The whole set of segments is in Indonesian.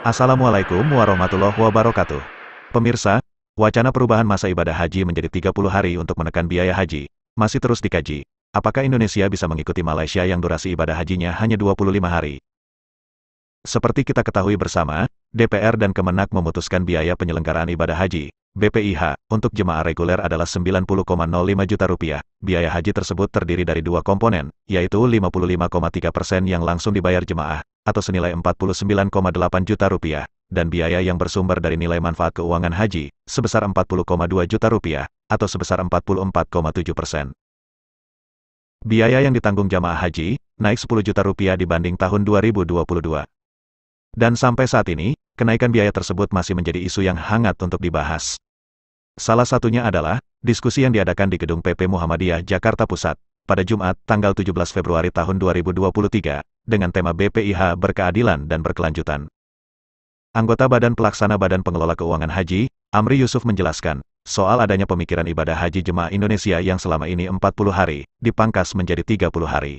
Assalamualaikum warahmatullahi wabarakatuh. Pemirsa, wacana perubahan masa ibadah haji menjadi 30 hari untuk menekan biaya haji masih terus dikaji. Apakah Indonesia bisa mengikuti Malaysia yang durasi ibadah hajinya hanya 25 hari? Seperti kita ketahui bersama, DPR dan Kemenak memutuskan biaya penyelenggaraan ibadah haji (BPIH) untuk jemaah reguler adalah Rp90,05 juta. Biaya haji tersebut terdiri dari dua komponen, yaitu 55,3% yang langsung dibayar jemaah, atau senilai Rp49,8 juta, dan biaya yang bersumber dari nilai manfaat keuangan haji, sebesar Rp40,2 juta, atau sebesar 44,7%. Biaya yang ditanggung jamaah haji, naik Rp10 juta dibanding tahun 2022. Dan sampai saat ini, kenaikan biaya tersebut masih menjadi isu yang hangat untuk dibahas. Salah satunya adalah, diskusi yang diadakan di Gedung PP Muhammadiyah Jakarta Pusat, pada Jumat, tanggal 17 Februari tahun 2023, dengan tema BPIH Berkeadilan dan Berkelanjutan. Anggota Badan Pelaksana Badan Pengelola Keuangan Haji, Amri Yusuf menjelaskan, soal adanya pemikiran ibadah haji jemaah Indonesia yang selama ini 40 hari, dipangkas menjadi 30 hari.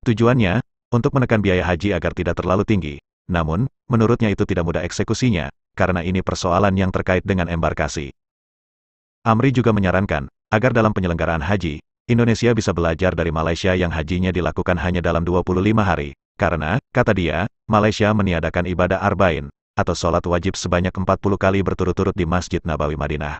Tujuannya, untuk menekan biaya haji agar tidak terlalu tinggi. Namun, menurutnya itu tidak mudah eksekusinya, karena ini persoalan yang terkait dengan embarkasi. Amri juga menyarankan, agar dalam penyelenggaraan haji, Indonesia bisa belajar dari Malaysia yang hajinya dilakukan hanya dalam 25 hari, karena, kata dia, Malaysia meniadakan ibadah arba'in, atau sholat wajib sebanyak 40 kali berturut-turut di Masjid Nabawi Madinah.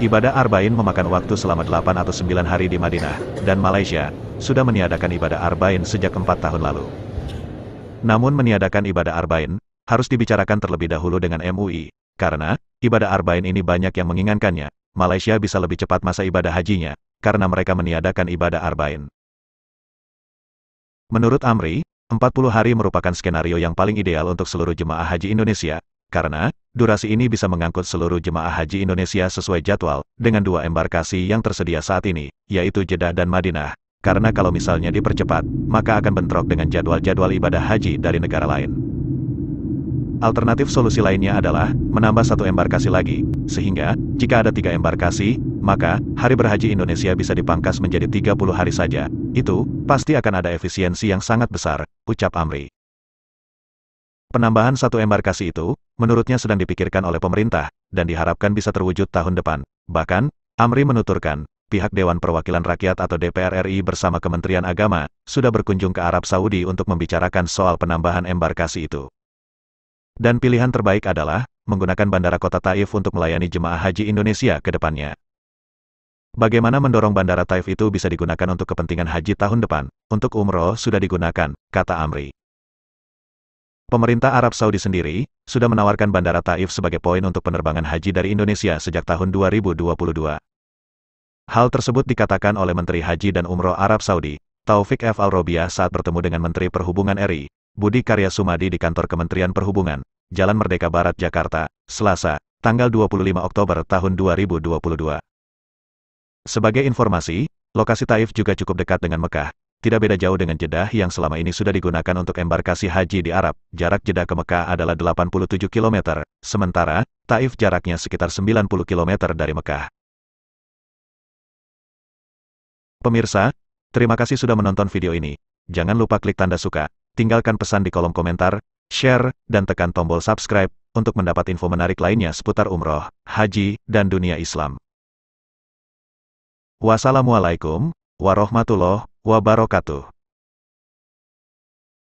Ibadah arba'in memakan waktu selama 8 atau 9 hari di Madinah, dan Malaysia sudah meniadakan ibadah arba'in sejak 4 tahun lalu. Namun meniadakan ibadah arba'in harus dibicarakan terlebih dahulu dengan MUI, karena ibadah arba'in ini banyak yang menginginkannya. Malaysia bisa lebih cepat masa ibadah hajinya, karena mereka meniadakan ibadah arba'in. Menurut Amri, 40 hari merupakan skenario yang paling ideal untuk seluruh jemaah haji Indonesia, karena durasi ini bisa mengangkut seluruh jemaah haji Indonesia sesuai jadwal, dengan dua embarkasi yang tersedia saat ini, yaitu Jeddah dan Madinah. Karena kalau misalnya dipercepat, maka akan bentrok dengan jadwal-jadwal ibadah haji dari negara lain. Alternatif solusi lainnya adalah, menambah satu embarkasi lagi, sehingga, jika ada 3 embarkasi, maka, hari berhaji Indonesia bisa dipangkas menjadi 30 hari saja. Itu, pasti akan ada efisiensi yang sangat besar, ucap Amri. Penambahan satu embarkasi itu, menurutnya sedang dipikirkan oleh pemerintah, dan diharapkan bisa terwujud tahun depan. Bahkan, Amri menuturkan, pihak Dewan Perwakilan Rakyat atau DPR RI bersama Kementerian Agama, sudah berkunjung ke Arab Saudi untuk membicarakan soal penambahan embarkasi itu. Dan pilihan terbaik adalah, menggunakan Bandara Kota Taif untuk melayani jemaah haji Indonesia ke depannya. Bagaimana mendorong Bandara Taif itu bisa digunakan untuk kepentingan haji tahun depan? Untuk umroh sudah digunakan, kata Amri. Pemerintah Arab Saudi sendiri, sudah menawarkan Bandara Taif sebagai poin untuk penerbangan haji dari Indonesia sejak tahun 2022. Hal tersebut dikatakan oleh Menteri Haji dan Umroh Arab Saudi, Taufik F. Al-Robiah saat bertemu dengan Menteri Perhubungan RI, Budi Karya Sumadi di kantor Kementerian Perhubungan, Jalan Merdeka Barat, Jakarta, Selasa, tanggal 25 Oktober tahun 2022. Sebagai informasi, lokasi Taif juga cukup dekat dengan Mekah. Tidak beda jauh dengan Jeddah yang selama ini sudah digunakan untuk embarkasi haji di Arab. Jarak Jeddah ke Mekah adalah 87 km, sementara Taif jaraknya sekitar 90 km dari Mekah. Pemirsa, terima kasih sudah menonton video ini. Jangan lupa klik tanda suka, tinggalkan pesan di kolom komentar, share, dan tekan tombol subscribe untuk mendapat info menarik lainnya seputar umroh, haji, dan dunia Islam. Wassalamualaikum warahmatullahi wabarakatuh.